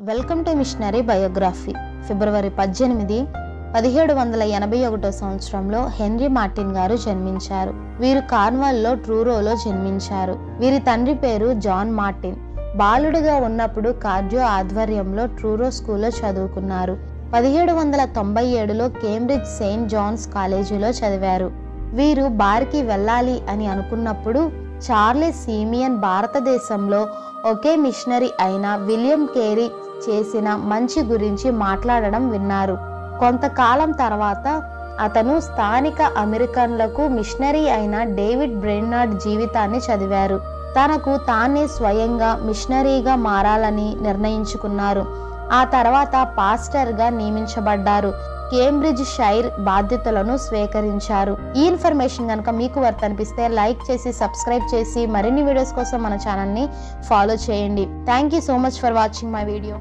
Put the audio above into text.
Welcome to missionary biography. February 18, 1781 సంవత్సరంలో henry Martin గారు జన్మించారు. వీరు కార్న్వాల్లో ట్రూరోలో జన్మించారు. వీరి తండ్రి పేరు జాన్ మార్టిన్. బాలుడిగా ఉన్నప్పుడు కార్డియో ఆధ్వర్యంలో ట్రూరో స్కూల్లో చదువుకున్నారు. 1797లో కేంబ్రిడ్జ్ సెయింట్ జాన్స్ కాలేజీలో చదివారు. వీరు బార్కి వెళ్ళాలి అని అనుకున్నప్పుడు చార్లెస్ సిమియన్ భారతదేశంలో ఒకే మిషనరీ అయిన విలియం కేరీ చేసిన మంచి గురించి మాట్లాడడం విన్నారు. కొంతకాలం తర్వాత అతను స్థానిక అమెరికన్లకు మిషనరీ అయిన డేవిడ్ బ్రెన్నార్డ్ జీవితాన్ని చదివారు. తనకు తానే స్వయంగా మిషనరీగా మారాలని నిర్ణయించుకున్నారు. ఆ తర్వాత పాస్టర్గా నియమించబడ్డారు. కేంబ్రిడ్జ్ షైర్ బాధ్యతలను స్వీకరించారు. ఈ ఇన్ఫర్మేషన్ కనుక మీకు వర్త్ అనిపిస్తే లైక్ చేసి సబ్స్క్రైబ్ చేసి మరిన్ని వీడియోస్ కోసం మన ఛానల్ని ఫాలో చేయండి. Thank you so much for watching my video.